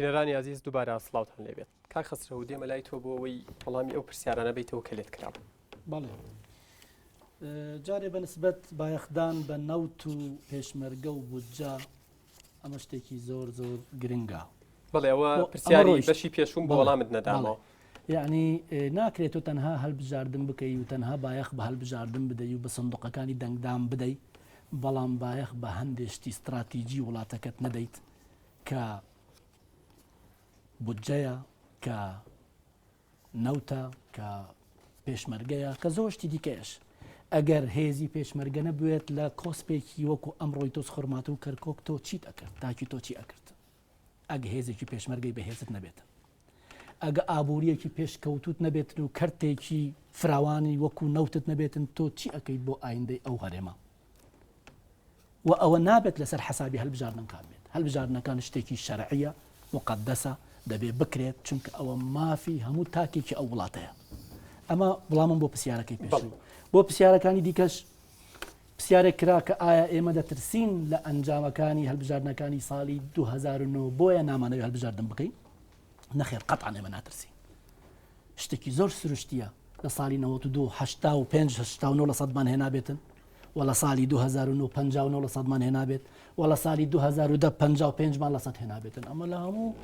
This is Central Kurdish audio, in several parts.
بینەرانی عزیز دووبارە سڵاوتان لێبێت. کاک خەسرەوە دێمە لای تۆ بۆ ئەوەی وەڵامی ئەو پرسیارانە بیتەوە کە لێت کراوە. بەڵێ جارێ بەنسبەت بایەخدان بە نەوت و پێشمەرگە و بودجە ئەمە شتێکی زۆر زۆر گرنگە. بەڵێ ئەوە پرسیاری بەشی پێشوم بۆ وەڵامت نەدامەوە. یعنی ناکرێت و تەنها هەڵبژاردن بکەی و تەنها بایەخ بە هەڵبژاردن بدەی و بە سندوقەکانی دەنگدان بدەی، بەڵام بایەخ بە هەندێشتی استراتیژی وڵاتەکەت نەدەیت کە بودجەیە، کە نەوتە، کە پێشمەرگەیە، کە زۆشتی دیکەش. ئەگەر هێزی پێشمەرگە نەبوێت لە کۆسپێکی وەکو ئەمڕۆی تۆ سخۆرمات و کەرکۆک تۆ چیت ئەکرد، تاکی تۆ چی ئەکرد؟ ئەگە هێزێکی پێشمەرگەی بەهێزت نەبێت، ئەگە ئابوووریەکی پێشکەوتوت نەبێتن و کەرتێکی فراوانی وەکو نەوتت نەبێتن، تۆ چی ئەەکەیت بۆ ئایندەی ئەو هەرێمە؟ و ئەوە نابێت لەسەر حەسابی هەڵبژاردنەکان بێت. هەڵبژاردنەکان شتێکی شەرعیە، مقدسە، دەبێ بکرێت، چونکە ئەوە مافی هەموو تاکێکی ئەو وڵاتەیە. ئەمە وڵامم بۆ پرسیارەکەی پێشوو. بۆ پرسیارەکانی دیکەش پرسیارێک کرا کە ئایا ئێمە دەترسین لە ئەنجامەکانی هەڵبژاردنەکانی ساڵی 2009 بۆیە نامانەوێت هەڵبژاردن بکەین؟ نەخێر، قەتعان ئێمە ناترسین. شتێکی زۆر سروشتیە لە ساڵی 92 85-89 لە سەدمان هێنابێتن، و لە ساڵی 2009 59 لە سەدمان هێنابێت، و لە ساڵی 2010 55مان لە سەد هێنابێتن. ئەمە لە هەموو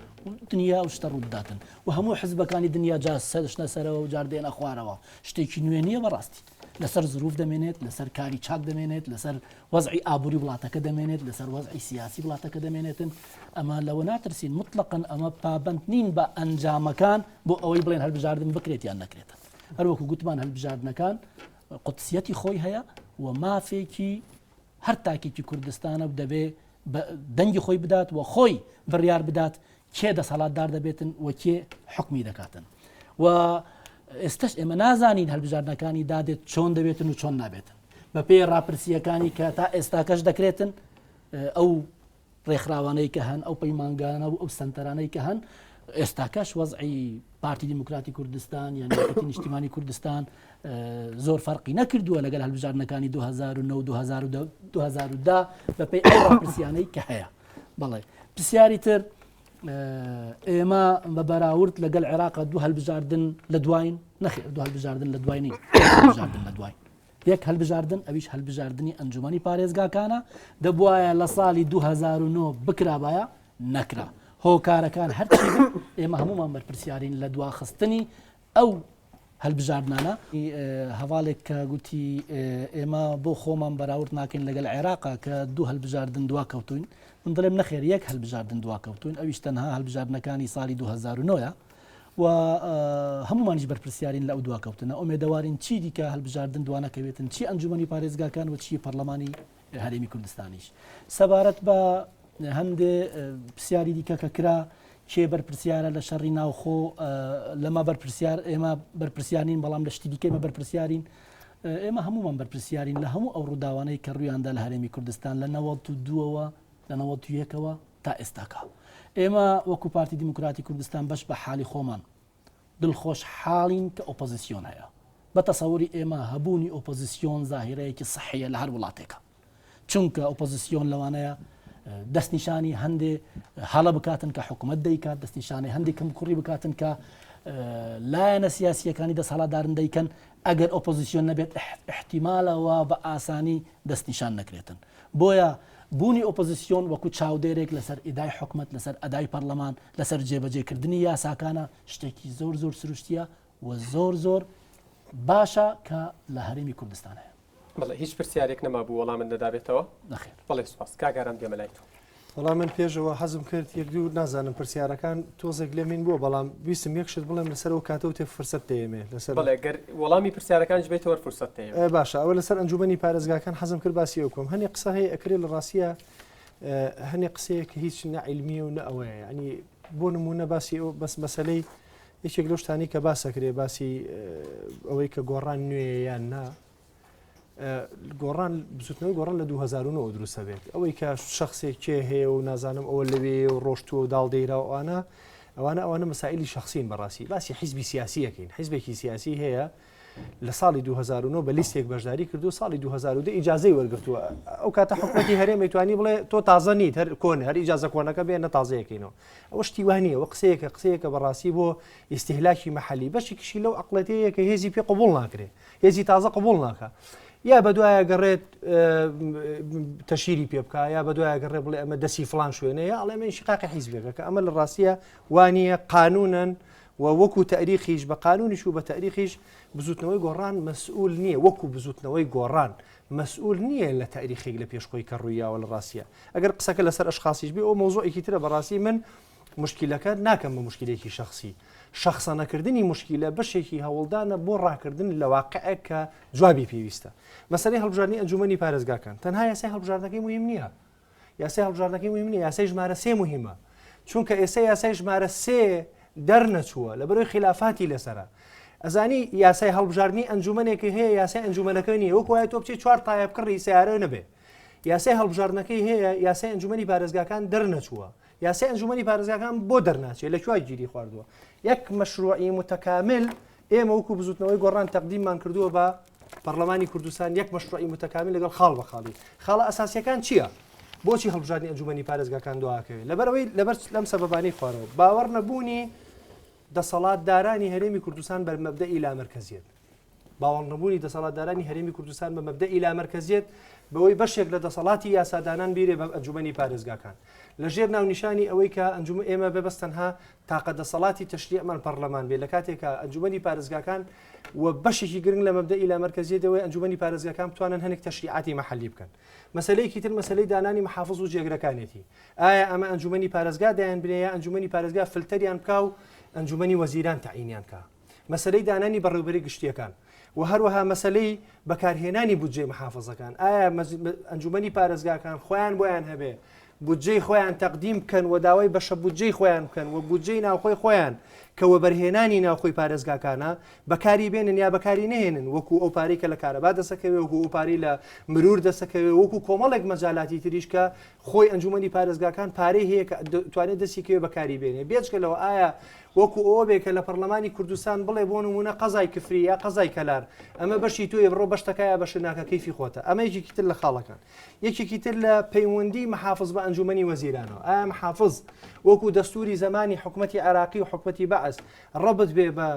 دنیا و شتە ڕووداتن و هەموو حزبەکانی دنیا جا سەرشنە سەرەوە و جاردێنە خوارەوە. شتێکی نوێ نییە بەڕاستی. لەسەر زروف دەمێنێت، لەسەر کاری چاک دەمێنێت، لەسەر وەزعی ئابووری وڵاتەکە دەمێنێت، لەسەر وەزعی سیاسی وڵاتەکە دەمێنێتن. ئەمە لەوە ناترسین، مطلقاً ئەمە پابند نین بە ئەنجامەکان بۆ ئەوەی بڵێن هەڵبژاردن بکرێت یان نەکرێتە. هەروەکو گوتمان هەڵبژاردنەکان قودسیەتی خۆی هەیە و مافێکی هەر تاکێکی کوردستانە و دەبێ دەنگی خۆی بدات و خۆی بڕیار بدات کێ دەسەڵاتدار دەبێتن و کێ حکمی دەکاتن. و ئێستش ئێمە نازانین هەڵبژاردنەکانی دادێت چۆن دەبێتن و چۆن نابێتن. بە پێی ڕاپرسیەکانی کە تا ئێستاکەش دەکرێتن، ئەو ڕێکخراوانەی کە هەن، ئەو پەیمانگانە و ئەو سنتەرانەی کە هەن، ئێستاکەش وەزعی پارتی دیموکراتی کوردستان یان یەکێتی نیشتیمانی کوردستان زۆر فەرقی نەکردووە لەگەڵ هەڵبژاردنەکانی 2009-2010 بەپێی ئەو ڕاپرسیانەی کە هەیە. بەڵێ پرسیاری تر، ئێمە بە بەراورد لەگەڵ عێراق دوو هەڵبژاردن لە دوایین، نەخێر دوو هەڵبژاردن لە دوای نین، هەڵبژاردن لە دوای. یەک هەڵبژاردن ئەویش هەڵبژاردننی ئەنجومەنی پارێزگاکانە دەبوایە لە ساڵی 2009 بکرابایە، نەکرا. هۆکارەکان هەرچی ئێمە هەمومان بەرپرسیارین لە دواخستنی ئەو هەڵبژاردنانە. هەواڵێک کە گوتی ئێمە بۆ خۆمان بەراورد ناکەین لەگەڵ عێراقا کە دوو هەڵبژاردن دوا کەوتوین، من دەڵێم نەخێر، یەک هەڵبژاردن دوا کەوتوین، ئەویش تەنها هەڵبژاردنەکانی ساڵی 2009 و هەمومانیش بەرپرسیارین لە ئەو دوا کەوتنە. ئومێدەوارین چی دیکە هەڵبژاردن دوا نەکەوێتن، چی ئەنجومەنی پارێزگاکان و چی پەرلەمانی هەرێمی کوردستانیش. سەبارەت بە هەندێ پرسیاری دیکە کە کرا کێ بەرپرسیارە لە شەڕی ناوخۆ، لەمە بەرپرسیار ئێمە بەرپرسیارین، بەڵام لە شتی دیکە ئێمە بەرپرسیارین. ئێمە هەمومان بەرپرسیارین لە هەموو ئەو ڕووداوانەی کە ڕوویاندا لە هەرێمی کوردستان لە 92ەوە لە 91ەوە تا ئێستاکە. ئێمە وەکو پارتی دیموکراتی کوردستان بەش بە حالی خۆمان دڵخۆش حاڵین کە ئۆپۆزیسیۆن هەیە. بە تەسەووری ئێمە هەبوونی ئۆپۆزیسیۆن زاهیرەیەکی سەحیە لە هەر وڵاتێکە، چونکە ئۆپۆزیسیۆن لەوانەیە دەستنیشانی هەندێ هەڵە بکاتن کە حکوومەت دەیکات، دەستنیشانی هەندێک کەم کوڕی بکاتن کە لایەنە سیاسیەکانی دەسەڵاتدارن دەیکەن. ئەگەر ئۆپۆزیسیۆن نەبێت احتیمالەوە بە ئاسانی دەستنیشان نەکرێتن. بۆیە بوونی ئۆپۆزیسیۆن وەکو چاودێرێک لەسەر ئیدای حکوومەت، لەسەر ئەدای پەرلەمان، لەسەر جێبەجێکردنی یاساکانە شتێکی زۆر زۆر سروشتیە و زۆر زۆر باشە کە لە هەرێمی کوردستان هەیە. بەڵێ هیچ پرسیارێک نەما بوو وەڵامت دەدابێتەوە؟ نەخێر. بەڵێ سوپاس. کاگارم دێمە لای تۆ. وەڵام من پێشەوە حەزم کرد یەک دوو نازانم پرسیارەکان تۆزێک لێ من بووە، بەڵام ویستم یەک شت بڵێم لەسەرەوە کاتەوە تێ فرسەت دەیەمێ لەسەر. بەڵێ گەر وەڵامی پرسیارەکانش بێتەوە فرسەت دەیەمێ. باشە، ئەوە لەسەر ئەنجومەنی پارێزگاکان حەزم کرد باسی ئەو بکەم. هەنێ قسە هەیە ئەکرێت لە ڕاستیە، هەنێ قسەیە کە هیچ نەعیلمیە و نە ئەوەیە. یعنی بۆ نمونە باسی ئەو بەس مەسەلەی یەکێک لەو شتانی کە باسەکرێ باسی ئەوەی کە گۆڕان نوێ یان نا، گۆڕان بزوتنەوەی گۆڕان لە 2009 دروستە بێت. ئەوەی کە شخصێک کێ هەیە و نازانم ئەوە لەوێ و ڕۆشتووە و داڵدەیرا ئەوانە مەسائلی شخصین بەڕاستی. باسی حیزبی سیاسیەکەین. حیزبێکی سیاسی هەیە لە ساڵی 2009 بە لیستێک بەشداری کردو ساڵی 2010 ئیجازەی وەرگرتووە ئەو کاتە حکومەتی هەرێمی توانی بڵێ تۆ تازە نیت هەر کۆن هەر ئیجازە کۆنەکە بێنە تازەیەکەینەوە ئەوە شتیوانیە وە قسەیەکە بەڕاستی بۆ ئیستیهلاکی مەحەلی بەشێکیشی لەو عقڵەتەیە کە هێزی پێ قبول ناکرێ هێزی تازە قبول ناکە یا بەدوایە گەڕێت تەشیری پێ بکە یا بەدوایە گەڕێ بڵێ ئەمە دەسی فلان شوێنەیە ئەڵێ من شقاقی حیزبێکە کە ئەمە لە ڕاستیە وانییە قانونن وەکو تاریخیش بە قانونیش و بە تاریخیش بزوتنەوەی گۆڕان مەسئول نییە وەکو بزوتنەوەی گۆڕان مەسئول نییە لە تاریخێک لە پێشخۆی کە ڕوویاوە لە ڕاستیە ئەگەر قسەکە لەسەر ئەشخاصیش بێ ئەو مۆزۆعێکی ترە بەڕاستی من مشکلەکە ناکەم بە مشکلێکی شخصی شخصەنەکردنی مشکلە بەشێکی هەوڵدانە بۆ ڕاکردن لە واقعەک کە جوابی پێویستە مەسەلەی هەڵبژاردننی ئەنجومەنی پارێزگاکان تەنها یاسای هەڵبژاردنەکەی مهم نییە یاسای هەڵبژاردنەکەی مهم نییە یاسای ژمارە 3 مهمە چونکە ئێستا یاسای ژمارە 3 دەرنەچووە لە بەرەوەی خلافاتی لەسرە ئەزانی یاسای هەڵبژاردننی ئەنجومەنێکی هەیە یاسای ئەنجومەنەکەی نیە وەک وایە تۆ بچێت 4 تایە بکڕی سیارە نەبێ یاسای هەڵبژاردنەکەی هەیە یاسای ئەنجومەنی پارێزگاکان دەرنەچووە یاسای ئەنجومەنی پارێزگاکان بۆ دەرناچێت لەکوای گیری خواردووە یەک مەشروعی متەکامل ئێمە وەکو بزوتنەوەی گۆڕان تەقدیممان کردووە بە پەرلەمانی کوردستان یەک مەشروعی متەکامل لەگەڵ خاڵ بە خاڵی خاڵە ئەساسیەکان چییە؟ بۆچی هەڵبژاردننی ئەنجومەنی پارێزگاکان دواکەوێت لەبەرەوەی لەبەر لەم سەبەبانەی خوارەوە باوەڕ نەبوونی دەسەڵاتدارانی هەرێمی کوردستان بە مەبدەئی لامەرکەزیەت باوەڕ نەبوونی دەسەڵاتدارانی هەرێمی کوردستان بە مەبدەئی لامەرکەزیەت بەوەی بەشێک لە دەسەڵاتی یاسادانان بیرێ بە ئەنجومەنی پارێزگاکان لەژێر ناونیشانی ئەوەی کە ئەنجومە ئێمە بەبەستەنها تاقە دەسەڵاتی تەشریعمان پەرلەمان بێ لە کاتێکە ئەنجومەنی پارێزگاکان و بەشێکی گرنگ لە مەبدەئی لامەرکەزیەتەوەی ئەنجومەنی پارێزگاکان بتوانن هەنێک تەشریعاتی مەحەلی بکەن مەسەلەیەکی تر مەسەلەی دانانی محافظ و جێگرەکانێتی ئایا ئەمە ئەنجومەنی پارێزگا دایان بنێ یا ئەنجومەنی پارێزگا فلتەریان بکاو ئەنجومەنی وەزیران تعینیان کە مەسەلەی دانانی بەڕێوەبەری گشتیەکان و هەروەها مەسەلەی بەکارهێنانی بودجێ محافظەکان ئایا ئەنجومەنی پارێزگاکان خۆیان بۆیان هەبێ بودجەی خۆیان تەقدیم بکەن و داوای بەشە بودجەی خۆیان بکەن و بودجەی ناوخۆی خۆیان کە وەبەرهێنانی ناوخۆی پارێزگاکانە بەکاری بێنن یا بەکاری نهێنن وەکو ئەو پارەی کە لە کارەبا دەسەکەوێ وەکو ئەو پارەی لە مرور دەسەکەوێ وەکو کۆمەڵێک مەجالاتی تریش کە خۆی ئەنجومەنی پارێزگاکان پارەی هەیە کە توانێت دەستیکەوێ بەکاری بێنێ بێجگەلەوە ئایا وەکو ئەوە بێ کە لە پەرلەمانی کوردستان بڵێ بۆ نمونە قەزای کفری یا قەزای کەلار ئەمە بەشی تۆیە بڕۆ بەشتەکەیە بەش ناکە کەیفی خۆتە ئەمە یەکێکی تر لە خاڵەکان یەکێکی تر لە پەیوەندی محافظ بە ئەنجومەنی وەزیرانەوە ئایا محافظ وەکو دەستوری زمانی حکومەتی عراقی و حکومەتی بەعس ڕەبت بێ بە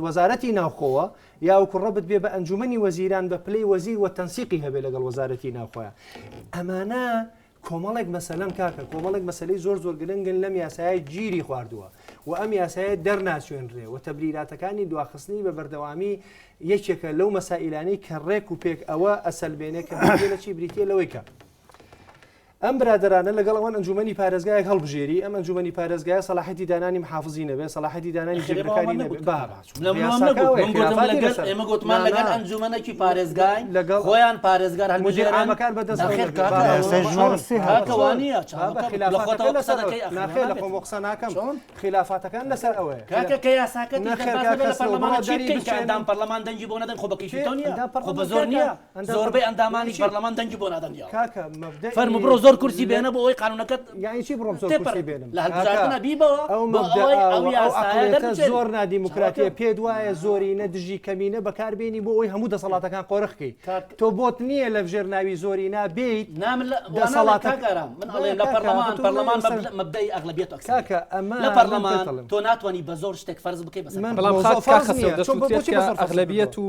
وەزارەتی ناوخۆوە یا وەکو ڕەبت بێ بە ئەنجومەنی وەزیران بە پلەی وەزیر و تەنسیقی هەبێ لەگەڵ وەزارەتی ناوخۆیە ئەمانە کۆمەڵێک مەسەلەن کاکە کۆمەڵێک مەسلەی زۆر گرنگن لەم یاسایە گیری خواردووە و ئەم یاسایە دەرناچێنرێ و تەبریراتەکانی دواخستنی بە بەردەوامی یەکێکە لەو مەسائلانەی کە ڕێک و پێک ئەوە ئەسەلبێنێ کە لە چی بریتە لەوەی کە ئەم برادرانە لەگەڵ ئەوان ئەنجومەنی پارێزگایەک هەڵبژێری ئەم ئەنجومەنی پارێزگایە سەلاحەتی دانانی محافظی نەبێ سەلاحەتی دانانی جێگرەکانی نەبێ ئێمە گوتمان لەگەڵ ئەنجومەنێکی پارێزگای خۆیان پارێزگار هەلمجێرامەکان بەدەست قسە ناکەم خلافاتەکان لەسەر ئەوەیە کاکە کە یاساکەدام پەرلەمان دەنگی بۆ نەدەن خۆ بەکەیفی تۆ نیە خۆ بە زۆر نییە زۆربەی ئەندامانی پەرلەمان دەنگی بۆ نادەن فەرمو بڕۆ زۆر کورسی بێنە بۆ ئەوەی قانونەکەت یعنی چی بڕۆم زۆر کورسی بێنم لە هەڵبژاردنە بیبەوە زۆر نادیموکراتیە پێ دوایە زۆرینە دژی کەمینە بەکاربێنی بۆ ئەوی هەموو دەسەڵاتەکان قۆڕخکەی تۆ بۆت نییە لە ژێر ناوی زۆرینا بیت دەسەڵاتەکەرم من ئەڵێم لە پەرلەمان مەبدەی ئەغلبیەت کاکە ئەمە لە پەرلەمان تۆ ناتوانانی بە زۆر شتێک فەرز بکەی بەس ئەغلبیەت و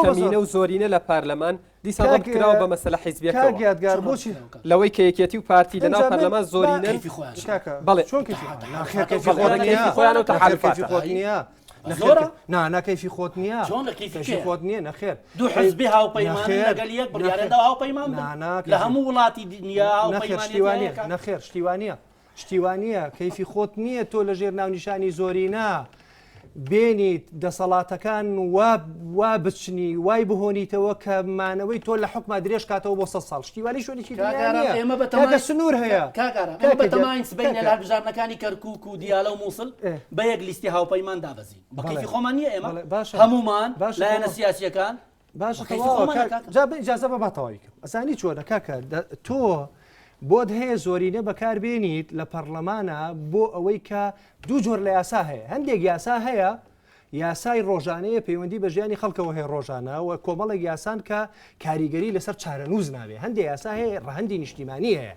کەمینە و زۆرینە لە پارلەمان دیسا ڕەبکراوە بە مەسەلە حیزبیەکەوە کاگیادگار بۆچی لەوەی کە یەکێتی و پارتی لەناو پەرلەمان زۆرینن بەڵێ چۆن کەیفی خۆیان و تەحالوفاتی خۆت نییە ناکەیفی خۆت نییە خۆت نییە نەخێر دوو حزبی هاوپەیمان لەگەڵ یەک بڕیارەدا هاوپەیمان لە هەموو وڵاتی دنیا نەخێر شتیوانیە کەیفی خۆت نییە تۆ لە ژێر ناونیشانی زۆرینە بێنیت دەسەڵاتەکان وا بچنی وای بهۆنیتەوە کە مانەوەی تۆ لە حکومە درێژ کاتەوە بۆ 100 ساڵ شتیوانی شوێنێکی ئێمە سنوور هەیە بەتەماین سبەی لە هەڵبژاردنەکانی کەرکووک و دیالە و مووسڵ بە یەک لیستی هاوپەیمان دابەزین بەکەیفی خۆمان نییە ئێمە هەمومان لایەنە سیاسیەکان باشە ئیجازە بە باتەوایکە ئەزانی چۆنە کاکە تۆ بۆت هەیە زۆرینە بەکاربێنیت لە پەرلەمانە بۆ ئەوەی کە دوو جۆر لە یاسا هەیە هەندێک یاسا هەیە یاسای ڕۆژانەیە پەیوەندی بە ژیانی خەڵکەوە هەیە ڕۆژانە و کۆمەڵێک یاسان کە کاریگەری لەسەر چارەنووز نابێ هەندێک یاسا هەیە ڕەهەندی نیشتیمانی هەیە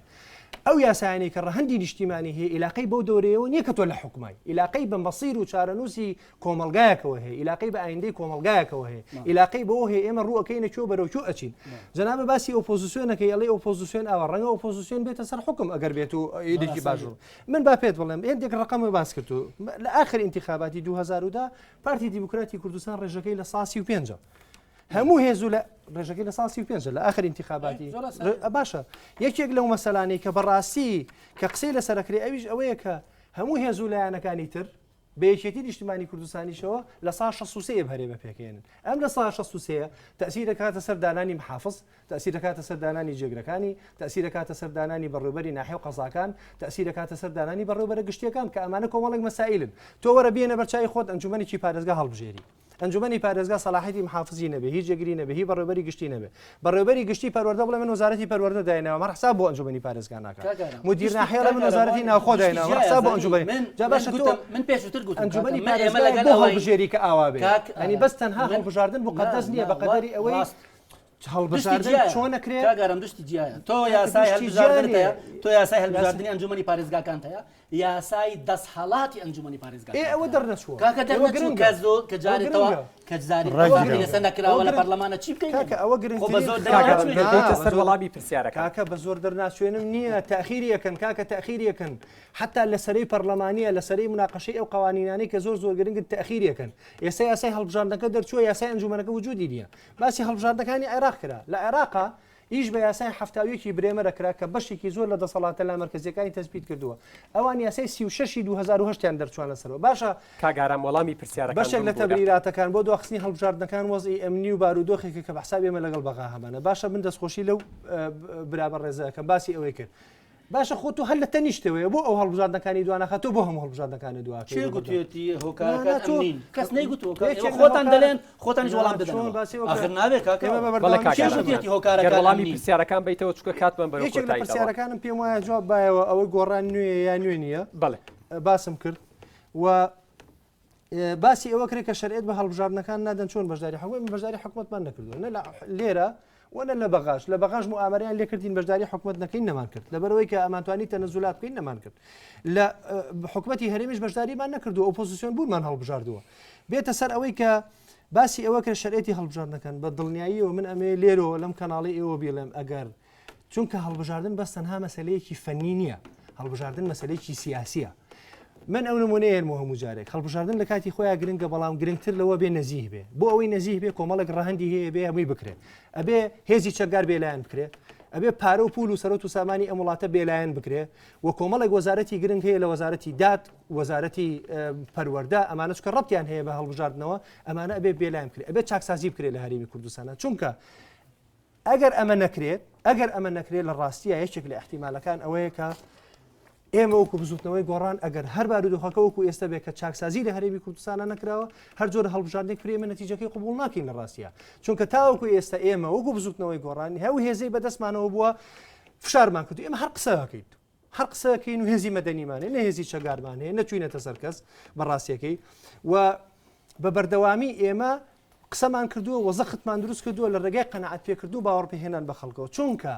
ئەو یاسایانەی کە ڕەهەندی نیشتیمانی هەیە عیلاقەی بەو دەورەیەوە نییە کە تۆ لە حکومای عیلاقەی بە مەسیر و چارەنووسی کۆمەلگایەکەوە هەیە عیلاقەی بە ئایندەی کۆمەلگایەکەوە هەیە عیلاقەی بەوە هەیە ئێمە ڕووەکەینە چۆ بەرەوچۆ ئەچین جەنابە باسی ئۆپۆزیسیۆنەکەی ئەڵێ ئۆپۆزیسیۆن ئەوە ڕەنگە ئۆپۆزیسیۆن بێتە سەر حکم ئەگەر بێت و ئیدێکی باشوور من با پێت بڵێم هێندێک ڕقەمە باس کرد و لە ئاخر انتخاباتی 2010 پارتی دیموکراتی کوردستان ڕێژەکەی لە 135 هەموو هێزوو لە ڕێژەکەی لە 135 لە ئاخر انتخاباتی باشە یەکێک لەو مەسەلانەی کە بەڕاستی کە قسەی لە سەرکرێ ئەویش ئەوەیە کە هەموو هێزوو لایەنەکانی تر بەیەکێتی نیشتیمانی کوردستانیشەوە لە 163 هەرێمە پێکێنن ئەم لە 163 تەسیر دەکاتە سەر دانانی محافظ تەسیر دەکاتە سەر دانانی جێگرەکانی تەسیر دەکاتە سەر دانانی بەڕێوەبەری ناحیە و قەزاکان تەسیر دەکاتە سەر دانانی بەڕێوەبەرە گشتیەکان کە ئەمانە کۆمەڵێک مەسائلن تۆ وەرە بێنە بەرچای خۆت ئەنجومەنێکی پارێزگا هەڵبژێری ئەنجومەنی پارێزگا سەلاحیەتی محافزی نەبێ هیچ جێگیری نەبێ هی بەڕێوەبەری گشتی نەبێ بەڕێوەبەری گشتی پەروەردە بڵێ من وەزارەتی پەروەردە داینەوە مە حساب بۆ ئەنجومەنی پارێزگا ناکات مدیر ناحیە من وەزارەتی ناوخۆ داینەوە مە حساب بۆ ئەنجومەنی جا باشە تۆ من پێشووتر گوتم ئەنجومەنی پارێزگا بۆ هەڵبژێری کە ئاوا بێ ئەنی بەس تەنها هەڵبژاردن مقدەس نییە بەقەدەری ئەوەی هەڵبژاردن چۆن نەکرێت کاگەرم دوشتی جیایە تۆ یاسای هەڵبژاردنەیە تۆ یاسای هەڵبژاردننی ئەنجومەنی پارێزگاکان هەیە یاسای دەستهەڵاتی ئەنجومەنی پارێزگا ئەوە دەرنەچووە کاکە دەرنەچوو کە زۆر کە جارێتەوە کە جاری لەسەر نەکراوە لە پەرلەمانە چی بکەین کاکە ئەوە گرنگترین سەر وەڵامی پرسیارەکە کاکە بە زۆر دەرناچوێنم نییە تاخیری یەکەن کاکە تاخیری یەکەن حتا لە سەرەی پەرلەمانیە لە سەرەی مناقەشەی ئەو قوانینانەی کە زۆر گرنگن تاخیری یەکەن ئێستا یاسای هەڵبژاردنەکە دەرچووە یاسای ئەنجومەنەکە وجودی نییە باسی هەڵبژاردنەکانی عێراق کرا لە عێراقا ئیش بە یاسای هەفتاویەکی برێمەرەکرا کە بەشێکی زۆر لە دەسەڵاتە لا مەرکەزیەکانی تەسبیت کردووە ئەوان یاسای 36 2010 دەرچوانە سەرەوە باشە کاگارام وەڵامی پرسیارەکە بەشێک لە تەبریراتەکان بۆ دواخستنی هەڵبژاردنەکان وەزئی ئەمنی و بارودۆخێکە کە بەحساب ئێمە لەگەڵ بەغا هەمانە باشە من دەستخۆشی لەو برابەر ڕێزەکە باسی ئەوەی کرد باشە خۆت و هەل لە تەنیشتەوەی بۆ ئەو هەڵبژاردنەکانی دوانەخەتۆ بۆ هەموو هەڵبژاردنەکانی دوا چێ گوتوێتی هۆکارەکان ئەمنین کەس نەیگوتوە خۆتان دەڵێن خۆتانیش وەڵام دەدەن آخر نابێت کاکە وەڵامی پرسیارەکان بیتەوە چکە کاتمان بەرەو کۆتایی پرسیارەکانم پێم وایە جواب بایەوە ئەوەی گۆڕان نوێ یا نوێ نییە بەڵێ باسم کرد و باسی ئەوە کرێت کە شەرعێت بە هەڵبژاردنەکان نادەن چۆن بەشداری حکومت من بەشداری حکومەتمان نەکردووە نە لێرە وەنە لە بەغاش لە بەغاش موامەریان لێکردین بەشداری حکومت نەکەین نەمان کرد لەبەرەوەی کە ئەمانتوانی تەنەزولات بکەین نەمان کرد لە حکومەتی هەرێمیش بەشداریمان نەکردو ئۆپۆزیسیۆن بوونمان هەڵبژاردووە بێتە سەر ئەوەی کە باسی ئەوە کە شەرعێتی هەڵبژاردنەکەن بە دڵنیاییەوە من ئەمێ لێرەوە لەم کەناڵی ئێوە بێڵێم ئەگەر چونکە هەڵبژاردن بەس تەنها مەسەلەیەکی فەنی نییە هەڵبژاردن مەسەلەیەکی سیاسیە من ئەو نمونەیە هەموو جارێک هەڵبژاردن لە کاتی خۆیان گرنگە بەڵام گرنگتر لەوە بێ نەزیه بێ بۆ ئەوەی نەزیه بێ کۆمەڵێک ڕەهەندی هەیە بێ هەمووی بکرێت ئەبێ هێزی چەکدار بێلایەن بکرێت ئەبێ پارە و پول و سەرۆت و سامانی ئەم وڵاتە بێلایەن بکرێت و کۆمەڵێک وەزارەتی گرنگ هەیە لە وەزارەتی داد وەزارەتی پەروەردە ئەمانە چکە ڕەبتیان هەیە بە هەڵبژاردنەوە ئەمانە ئەبێ بێلایەن بکرێت ئەبێ چاکسازی بکرێت لە هەرێمی کوردستانە چونکە ئەگەر ئەمە نەکرێت لە ڕاستیە یەکێک لە احتیمالەکان ئەوەیە کە ئێمە وەکو بزوتنەوەی گۆڕان ئەگەر هەر بارودۆخەکە وەکو ئێستا بێت کە چاکسازی لە هەرێمی کوردستانە نەکراوە هەر جۆرە هەڵبژاردنێک فرێمە نەتیجەکەی قبول ناکەین لە ڕاستیە چونکە تاوەکو ئێستا ئێمە وەکو بزوتنەوەی گۆڕانی هەو هێزەی بەدەستمانەوە بووە فشارمان کردو ئێمە هەر قسەکەیت هەر قسەکەین و هێزی مەدەنیمانێ نە هێزی چەگارمان هەیە نەچوینەتە سەر کەس بەڕاستیەکەی و بە بەردەوامی ئێمە قسەمان کردووە وەزەختمان دروست کردووە لە ڕێگای قەنەعەت پێکردو باوەڕ پێهێنان بە خەڵکەوە چونکە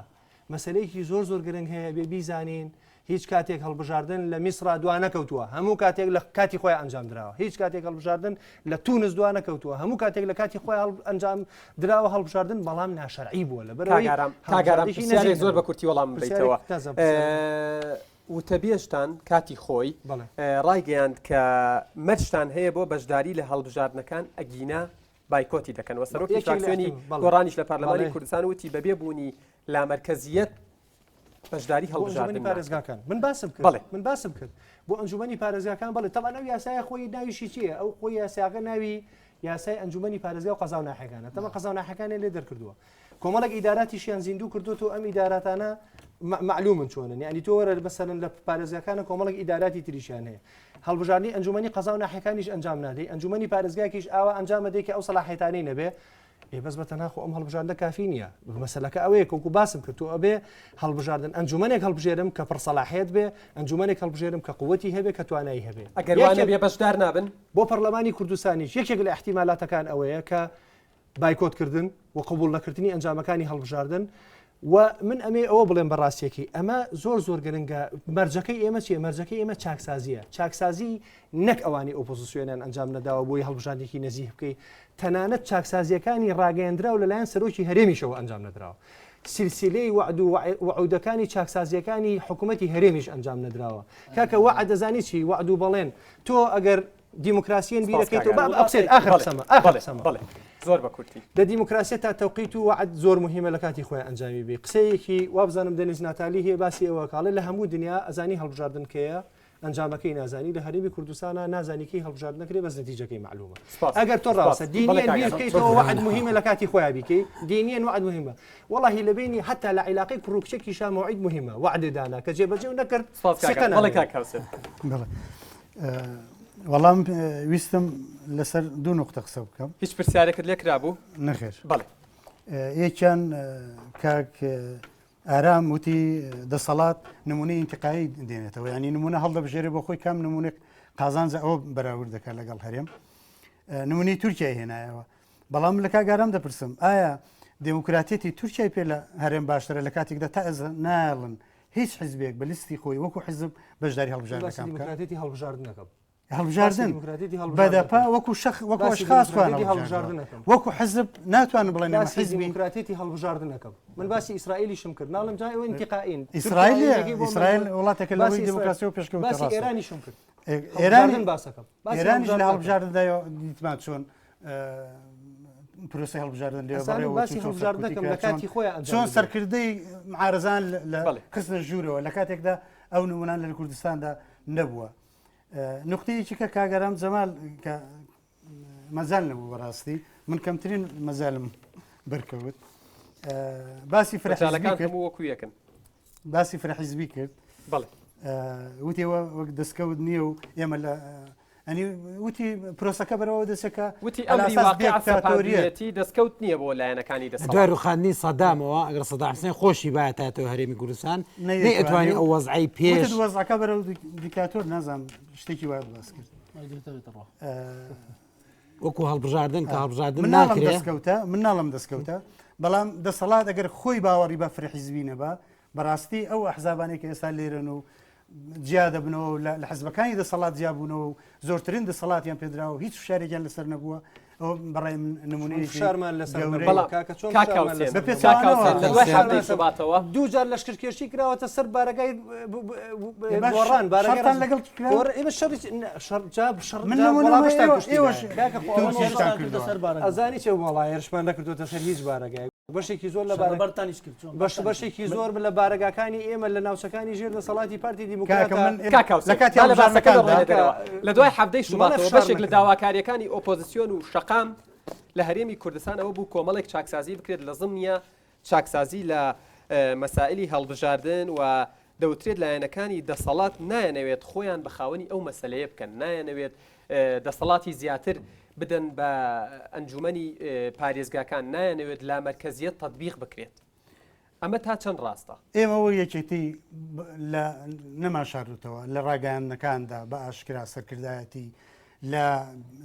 مەسەلەیەکی زۆر گرنگ هەیە بێ بیزانین هیچ کاتێک هەڵبژاردن لە میسرا دوان نەکەوتووە هەموو کاتێک لە کاتی خۆی ئەنجام درراوە هیچ کاتێک هەڵبژاردن لە تونس دوان نەکەوتووە هەموو کاتێک لە کاتی خۆی ئەنجام درراوە هەڵبژاردن بەڵام ناشەرعی بووە لە بەرەوەی زۆر بە کورتی وەڵام بیتەوە وتەبێژتان کاتی خۆی ڕایگەیاند کە مەرجتان هەیە بۆ بەشداری لە هەڵبژاردنەکان ئەگینە بایکۆتی دەکەن و سەرۆکی فراکسیۆنی گۆڕانیش لە پارلەمانی کوردستان وتی بەبێ بوونی لامەرکەزیەت بەشداری هەڵبژاردننی پارێزگاکان من باسم کرد بۆ ئەنجومەنی پارێزگاکان بڵێ تەمان ئەو یاسایە خۆی ناویشی چییە ئەو خۆی یاساغە ناوی یاسای ئەنجومەنی پارێزگا و قەزا و ناحەکانە تەمە قەزا و ناحەکانە لێ دەرکردووە کۆمەڵێک ئیداراتیشیان زیندوو کردوەوە ئەم ئیداراتانە معلومن چۆنن یعنی تۆ وەرە بەسەرن لە پارێزگاکانە کۆمەڵێک ئیداراتی تریشیان هەیە هەڵبژاردننی ئەنجومەنی قەزا و ناحەکانیش ئەنجام نادەی ئەنجومەنی پارێزگاکیش ئاوا ئەنجام دەی کە ئەو سەلاحیەتانەی نەبێ بەس بە تەناخۆ ئەم هەڵبژاردە کافی نییە مەسەلەکە ئەوەیە کەوکو باسم کرد تو ئەبێ هەڵبژاردن ئەنجومەنێک هەڵبژێرم کە پڕسەلاحێت بێ ئەنجومەنێک هەڵبژێرم کە قووەتی هەبێ کە توانایی هەبێ ئەگەر وانە بێ بەشدار نابن بۆ پەرلەمانی کوردستانیش یەکێک لە احتیمالاتەکان ئەوەیە کە بایکۆتکردن و قبول نەکردنی ئەنجامەکانی هەڵبژاردن و من ئەمێ ئەوە بڵێن بەڕاستیەکی ئەمە زۆر گرنگە مەرجەکەی ئێمە چیە مەرجەکەی ئێمە چاکسازیە چاکسازی نەک ئەوانی ئۆپۆزیسیۆنیان ئەنجام نەداوە بۆی هەڵبژاردێکی نزیح بکەی تەنانەت چاکسازیەکانی ڕاگەیاندرا و لەلایەن سەرۆکی هەرێمیشەوە ئەنجام نەدراوە سلسلەی وعد و وعودەکانی چاکسازیەکانی حکوومەتی هەرێمیش ئەنجام نەدراوە کاکە وعد دەزانی چی وعد و بەڵێن تۆ ئەگەر دیموکراسیان بیرەکەیتەوە ئەپسێت آخر قسەمە زۆر بە کورتی لە دیموکراسی تا تەوقیت و وعد زۆر مهمە لە کاتی خۆیان ئەنجامی بێ قسەیەکی وابزانم دەنیز ناتالی هەیە باسی ئەوە کاڵێ لە هەموو دنیا ئەزانی هەڵبژاردن کەیە ئەنجامەکەی نازانی لە هەرێمی کوردستانە نازانیکەی هەڵبژاردن نەکرێ بەس نەتیجەکەی معلومە ئەگەر تۆ ڕاستە دینیان بیرکەیتەوە وعد مهمە لە کاتی خۆیان بیکەی دینیان وعد مهمە والله لە بینی حتا لە عیلاقی کوڕکچێکی شا موعید مهمە وعد دانا کە جێبەجێ نەکرد وەڵام ویستم لەسەر دوو نقطە قسە بکەم هیچ پرسیارێکت لێ کرابوو نەخێر بەڵێ یەکیان کاک ئارام وتی دەسەڵات نمونەی ئینتقایی دێنێتەوە ینی نمونە هەڵدەبژێرێ بۆ خۆی کام نمونێک قازانجە ئەوە بەراورد دەکات لەگەڵ هەرێم نمونەی تورکیا هێنایەوە بەڵام لە کاگارام دەپرسم ئایا دموکراتێتی تورکیای پێ لە هەرێم باشترە لە کاتێکدا تا ئەز ناڵن هیچ حیزبێک بە لیستی خۆی وەکو حیزب بەشداری هەڵبژاردنەکان دیموکراتێتی هەڵبژاردنەکەم هەڵبژاردن بەدەپا وەکو وەکو ئەشخاصوان وەکو حزب ناتوانن بڵێن حزب دیموکراتێتی هەڵبژاردنەکەم من باسی ئیسرائیلیشم کرد ناڵم جای ئەوە ئینتقائین ئیسرائیل وڵاتێکە لەوەی دیموکراسی و پێشکەوت باسی ئێرانیشم کرد ئێرانی باسەکەم ئێرانیش لە هەڵبژاردندا دیتمان چۆن پرۆسی هەڵبژاردن باسی هەڵبژاردنەکەم لە کاتی خۆیان چۆن سەرکردەی معارزان لە کەسنە ژوورەوە لە کاتێکدا ئەو نمونان لە کوردستاندا نەبووە نقطەیەکی کە کاگەرام جەمال کە مەزال نەبوو بەڕاستی من کەمترین مەزالم بەرکەوت باسی فرەحەکان وەکو یەکن باسی فرەحیزبی کرد بەڵێ وتیەوە وەک دەستکەوت نییە و ئێمە لە ئەنی وتی پرۆسەکە بەرەوە دەچەکە وتی ئەمری واقعیەتی دەستکەوت نییە بۆ لایەنەکانی دەست دوای ڕوخاندنی سەدامەوە ئەگەر سەدام حوسێن خۆشی بایەتەوە هەرێمی کوردستان نەیتوانی ئەو وەزعی پێش وەزعەکە بەرەو دیکتاتۆر نازانم شتێکی وایە باس کرد وەکو هەڵبژاردن کە هەڵبژاردن ناکرێت دەستکەوتە من ناڵم دەستکەوتە بەڵام دەسەڵات ئەگەر خۆی باوەڕی بە فرەحیزبی نەبا بەڕاستی ئەو ئەحزابانێک ئێستا لێرن و جیا دەبنەوە لە حزبەکانی دەسەڵات جیابوونەوە و زۆرترین دەسەڵاتیان پێدراوە هیچ شارێکیان لەسەر نەبووە ئەو بەڕای نمونەی شارمان لەسەر باتەوە دووجار لەشکرکێشی کراوەتە سەر بارەکەی گۆڕان بارەکان لەگەڵ ئەزانی چێ وڵای هێرشمان نەکردوتە سەر هیچ بارەگای بەشێکی زۆر لە بەرتانیش کرد بەشێکی زۆر لە بارەگاکانی ئێمە لە ناوچەکانی ژێر دەسەڵاتی پارتی لە دوای هەفتەی شوباتەوە بەشێک لە داواکاریەکانی ئۆپۆزیسیۆن و شەقام لە هەرێمی کوردستان ئەوە بوو کۆمەڵێک چاکسازی بکرێت لە زمنیە چاکسازی لە مەسائلی هەڵبژاردن و دەوترێت لایەنەکانی دەسەڵات نایەنەوێت خۆیان بە خاوەنی ئەو مەسەلەیە بکەن نایەنەوێت دەسەڵاتی زیاتر بدەن بە ئەنجومەنی پارێزگاکان نایەنەوێت لا مەرکەزیەت تەطبیق بکرێت ئەمە تا چەند ڕاستە ئێمەەوە یەکێتی لە نەماشاردوتەوە لە ڕاگەیاندنەکاندا بە ئاشکرا سەرکردایەتی لە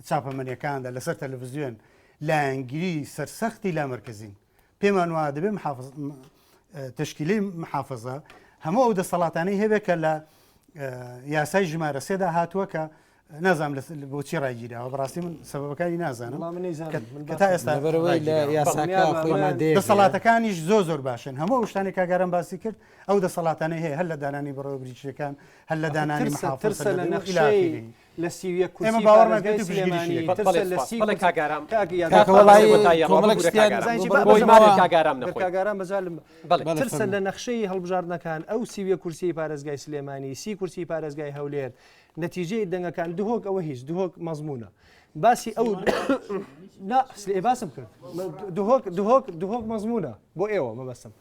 چاپەمەنیەکاندا لەسەر تەلەڤیزیۆن لایەنگیری سەرسەختی لا مەرکەزین پێمان وایە دەبێت تشکیلی محافظە هەموو ئەو دەسەڵاتانەی هەبێت کە لە یاسای ژمارە سێدا هاتووە کە نازانم بۆچی ڕایگیراوە بەڕاستی من سەبەکانی نازانم کە تا ئێستا دەسەڵاتەکانیش زۆر باشن هەموو شتانی کاگەرم باسی کرد ئەو دەسەڵاتانەی هەیە هەر لە دانانی بەڕێوە بریچەکان هەر لە دانانی محافظ لە نەخشەی لە سیویە ئێمە باوەڕمەکەی کاگارام بەزالم ترسە لە نەخشەی هەڵبژاردنەکان ئەو سیویە کورسی پارێزگای سلێمانی سی کورسی پارێزگای هەولێر نەتیجەی دەنگەکان دهۆک ئەوە هیچ دهۆک مەزمونە باسی ئەو باسم کرد دهۆک مەزمونە بۆ ئێوە مەبەستم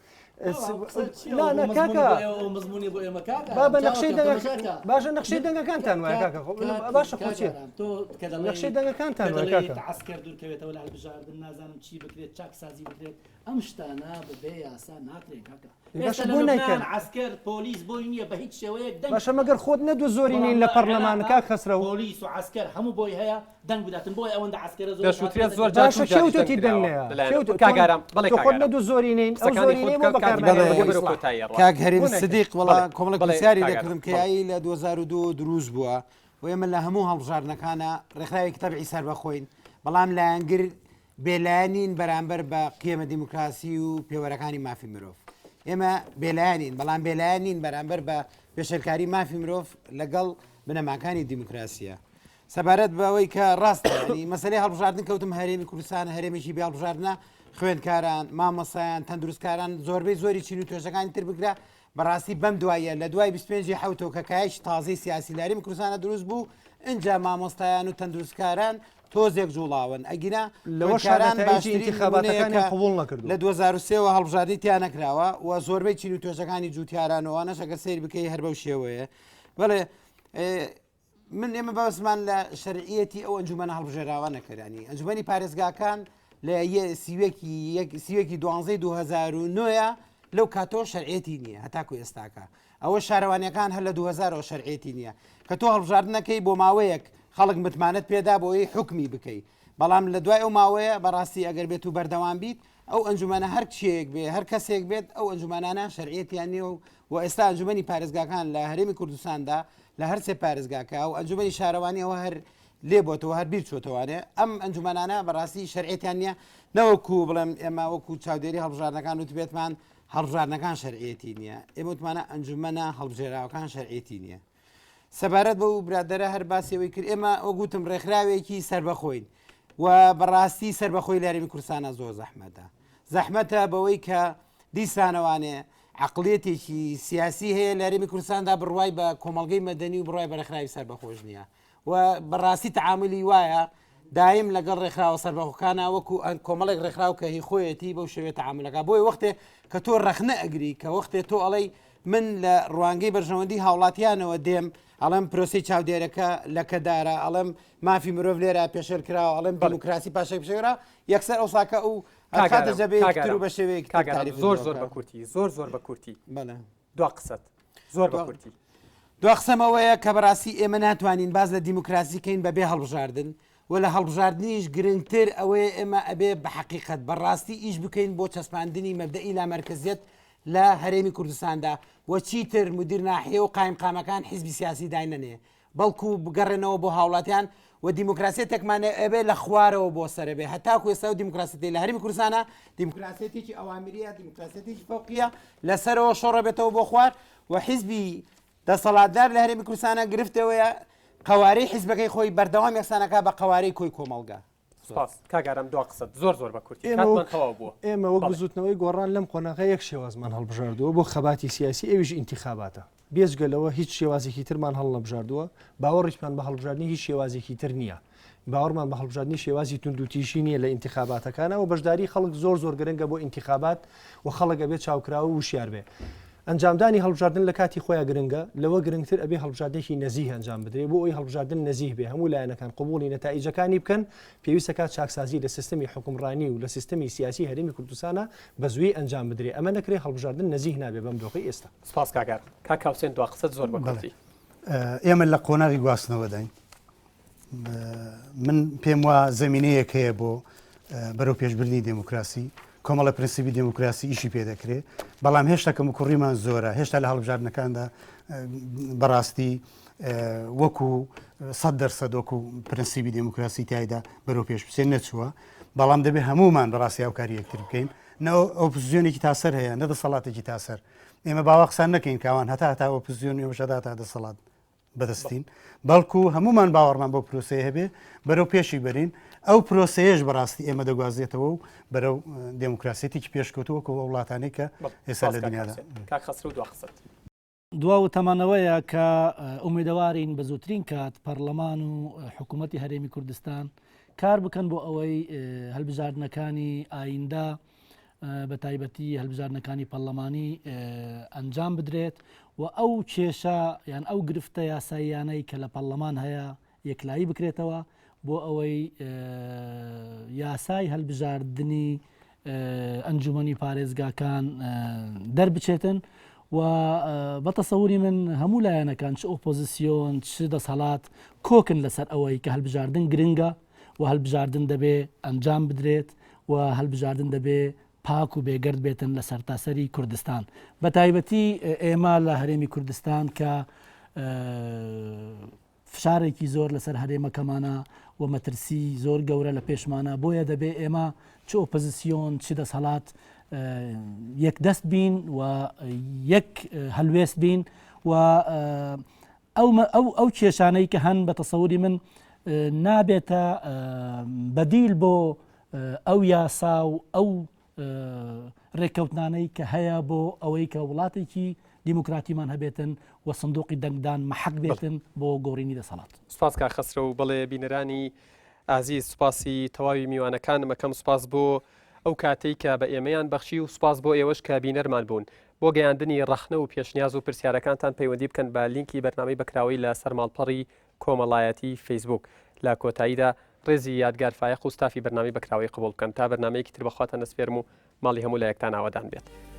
مزمونی بۆ ئێمە کاکە بابە نەخشەی باشە نەخشەی دەنگەکانتان وایە کاکە باشە خۆچێ نەخشەی دەنگەکانتان وایە کاکە عسکەر دوورکەوێتەوە لە هەڵبژاردن نازانم چی بکرێت چاکسازی بکرێت ئەم شتانە بەبێ یاسا ناکرێت کاکە باشە بۆ نایکەن عسکەر پۆلیس بۆی نییە بە هیچ شێوەیەک دەنگ باشە مەگەر خۆت نەدو زۆری نین لە پەرلەمان کاک خەسرە و پۆلیس و عسکەر هەموو بۆی هەیە دەنگ بداتن بۆی ئەوەندە عسکەرە زۆر باشە کێوتۆتی دەنگەیە کاگارم بەڵێ خۆت نەدو زۆری نین ئەو زۆری نین بۆ بەکارنامێ کاک هەرێمی سدیق وڵا کۆمەڵک پرسیاری دەکردم کە یایی لە 2002 دروست بووە و ئێمە لە هەموو هەڵبژاردنەکانە ڕێکخراوێکی تەبعی سەر بەخۆین بەڵام لایەنگر بێلایەنین بەرامبەر بە قیەمە دیموکراسی و پێوەرەکانی مافی مرۆڤ ئێمە بێلایەنین بەڵام بێلایەنین بەرامبەر بە پێشەرکاری مافی مرۆڤ لەگەڵ بنەماکانی دیموکراسیە سەبارەت بەوەی کە ڕاستنی مەسلەی هەڵبژاردن کەوتم هەرێمی کوردستان هەرێمێکی بێ هەڵبژاردنە خوێندکاران مامۆسایان تەندروستکاران زۆربەی زۆری چین و توێژەکانی تر بگرە بەڕاستی بەم دوایە لە دوای 25 حوتەوە کە کایش تازەی سیاسی لاری کوردستانە دروست بوو اینجا مامۆستایان و تەندروستکاران تۆزێک جوڵاون ئەگینا لەوە شاران باشتری خەباتەکانی قبول نەکردو لە 2023 هەڵبژاردنی تیان نەکراوە و زۆربەی چین و توێژەکانی جوتیارانەوەنەش ئەگەر سیر بکەی هەر بەو شێوەیە بەڵێ من ئێمە بەوەسمان لە شەرعیەتی ئەو ئەنجومەنە هەڵبژێراوە نەکردانی ئەنجومەنی پارێزگاکان لە سیوێکی 2009 لەو کاتۆ شەرعێتی نییە هەتاکو ئێستاکە ئەوە شارەوانیەکان هەر لە 2000 شەرعێتی نییە کە تۆ هەڵبژاردنەکەی بۆ ماوەیەک خەڵک متمانەت پێدا بۆی حکمی بکەیت بەڵام لە دوای ئەو ماوەیە بەڕاستی ئەگەر بێت و بەردەوام بیت ئەو ئەنجومەنە هەر کشێک بێ هەر کەسێک بێت ئەو ئەنجومانانە شەرعێتیان نیە و ئێستا ئەنجومەنی پارێزگاکان لە هەرێمی کوردستاندا لە هەر سێ پارێزگاکە و ئەنجومەنی شارەوانیەوە هەر لێ بۆتەوە هەر بیر چۆتەوانێ ئەم ئەنجومانانە بەڕاستی شەرعێتیان نییە نەوەکو بڵێم ئێمە وەکو چاودێری هەڵبژاردنەکان وتبێتمان هەڵبژاردنەکان شەرعێتی نییە ئێمە وتمانە ئەنجومەنە هەڵبژێراوەکان شەرعێتی نییە سەبارەت بە و برادەرە هەر باسیەوەی کرد ئێمە وەگوتم ڕێکخراوێکی سربەخۆین و بەڕاستی سربەخۆی لە هەرێمی کوردستانە زۆر زەحمەتە بەوەی کە دیسانەوانێ عقلێتێکی سیاسی هەیە لە هەرێمی کوردستاندا بڕوای بە کۆمەڵگەی مەدەنی و بڕوای بە ڕێکخراوی سربەخۆش نییە و بەڕاستی تعاملی وایە دایم لەگەڵ ڕێکخراوە سربەخۆکانە وەکو کۆمەڵێک ڕێکخراو کە هی خۆیەتی بەو شێوێ تعاملەکە بۆی وەختێ کە تۆ ڕەخنە ئەگری کە وەختێ تۆ ئەڵەی من لە ڕوانگەی بەرژەوەندی هاوڵاتیانەوە دێم ئەڵم پرۆسی چاودێرەکە لە کەدارە ئەڵم مافی مرۆڤ لێرە پێشێر کراوە ئەڵم دیموکراسی پاشێک پێشێرا یەکسەر ئەو ساکە و دەبێت بە شێوەیەک زۆر بە کورتی زۆر بە کورتی دو قسەت زۆر بە کورتی دو قسەمەوەیە کە بەڕاستی ئێمە ناتوانین باز لە دیموکراسی کەین بەبێ هەڵبژاردن و لە هەڵبژاردنیش گرنگتر ئەوەیە ئێمە ئەبێ بە حقیقەت بەڕاستی ئیش بکەین بۆ چەسپاندنی مەبدەئی لا مەرکزیەت لە هەرێمی کوردستاندا و چیتر مدیر ناحیە و قایمقامەکان حیزبی سیاسی داینەنێ بەڵکو بگەڕێنەوە بۆ هاوڵاتیان و دیموکراسیەتێکمانە ئەبێ لە خوارەوە بۆ سەرەبێ هەتاکو ئێستا و دیموکراسیەتی لە هەرێمی کوردستانە دیموکراسیەتێکی ئەوامیریە دیموکراسیەتێکی فەوقیە لەسەرەوە شۆڕە بێتەوە بۆ خوار و حیزبی دەسەڵاتدار لە هەرێمی کوردستانە گرفتەوەیە قوارەی حیزبەکەی خۆی بەردەوام یەکسانەکە بە قوارەی کۆی کۆمەڵگا کاگارم دو قسەت زۆر بە کورتی ئێمە وەک بزوتنەوەی گۆڕان لەم قۆناغا یەک شێوازمان هەڵبژاردووە بۆ خەباتی سیاسی ئەویش ئینتیخاباتە بێجگەلەوە هیچ شێوازێکی ترمان هەڵنەبژاردووە باوەڕیشمان بە هەڵبژاردننی هیچ شێوازێکی تر نییە باوەڕمان بە هەڵبژاردننی شێوازی توندوتیژی نییە لە ئینتیخاباتەکانەوە بەشداری خەڵک زۆر گرنگە بۆ ئینتیخابات و خەڵک ئەبێت چاوکراوە و وشیار بێ ئەنجامدانی هەڵبژاردن لە کاتی خۆیان گرنگە لەوە گرنگتر ئەبێ هەڵبژاردنێکی نەزیه ئەنجام بدرێت بۆ ئەوی هەڵبژاردن نەزیه بێ هەموو لایەنەکان قبولی نەتائیجەکانی بکەن پێویستە کات چاکسازی لە سیستەمی حکومڕانی و لە سیستەمی سیاسی هەرێمی کوردستانە بە زووی ئەنجام بدرێت ئەمە نەکرێت هەڵبژاردن نەزیه نابێ بەم دۆخی ئێستا سپاس کاگار کاکاوسێن دو قسەت زۆر بە کورتی ئێمە لە قۆناغی گواستنەوە داین من پێم وە زەمینەیەک هەیە بۆ بەرەو پێشبردنی دموکراسی کۆمەڵە پرینسیپی دموکراسی ئیشی پێ دەکرێت بەڵام هێشتا کەم کوڕیمان زۆرە هێشتا لە هەڵبژاردنەکاندا بەڕاستی وەکو 100% وەکو پرینسیپی دموکراسی تایدا بەرەو پێش بچێت نەچووە بەڵام دەبێت هەمومان بەڕاستی هاوکاری یەکتر بکەین نەوە ئۆپۆزیۆنێکی تاسەر هەیە نە دەسەڵاتێکی تاسەر ئێمە باوە قسان نەکەین کاوان هەتا ئۆپۆزیۆن ئێمەشەدا تا دەسەڵات بەدەستین بەڵکو هەمومان باوەڕمان بۆ پرۆسەیە هەبێ بەرەو پێشی بەرین ئەو پرۆسەیەش بەڕاستی ئێمە دەگوازێتەوە و بەرەو دموکراسیەتێکی پێشکەوتووە کە وڵاتانەی کە ئێستا لە دنیادا دواوە تەمانەوەیە کە ئومێدەوارین بە زووترین کات پەرلەمان و حکوومەتی هەرێمی کوردستان کار بکەن بۆ ئەوەی هەڵبژاردنەکانی ئایندا بە تایبەتی هەڵبژارنەکانی پەرلەمانی ئەنجام بدرێت و ئەو کێشە یان ئەو گرفتە یاساییانەی کە لە پەرلەمان هەیە یەکلایی بکرێتەوە بۆ ئەوەی یاسای هەڵبژاردننی ئەنجومەنی پارێزگاکان دەربچێتن و بەتەسەوری من هەموو لایەنەکان چ ئۆپۆزیسیۆن چ دەسەڵات کۆکن لەسەر ئەوەی کە هەڵبژاردن گرنگە و هەڵبژاردن دەبێ ئەنجام بدرێت و هەڵبژاردن دەبێ پاک و بێگرد بێتن لە سەرتاسەری کوردستان بە تایبەتی ئێمە لە هەرێمی کوردستان کە فشارێکی زۆر لەسەر هەرێمەکەمانە و مەترسی زۆر گەورە لە پێشمانە بۆیە دەبێ ئێمە چ ئۆپۆزیسیۆن چ دەسەڵات یەک دەست بین و یەک هەلوێست بین و ئەو کێشانەی کە هەن بە تەسەوری من نابێتە بەدیل بۆ ئەو یاسا و ئەو ڕێککەوتانەی کە هەیە بۆ ئەوەی کە وڵاتێکی دیموکراتیمان هەبێتن و سندوقی دەنگدان مەحەق بێتن بۆ گۆڕینی دەسەڵات. سوپاس کا خەسرە و بڵێ بینەرانی ئازیز سوپاسی تەواوی میوانەکانم ئەەکەم سوپاس بۆ ئەو کاتەی کە بە ئێمەیان بەخشی و سوپاس بۆ ئێوەش کە بینەرمان بوون بۆ گەیاندنی ڕەخنە و پێشنیاز و پرسیارەکانتان پەیوەندی بکەن بە لینکی بەرنامەی بەکراوی لە سەرماڵپەڕی کۆمەڵایەتی فەیسبوک لە کۆتاییدا ڕێزی یادگار فایق و ستافی بەرنامەی بەکراوی قبول بکەن تا بەرنامەیەکی تر بەخواتە نەسپێرم و ماڵی هەموو لایەکتان ئاوادان بێت.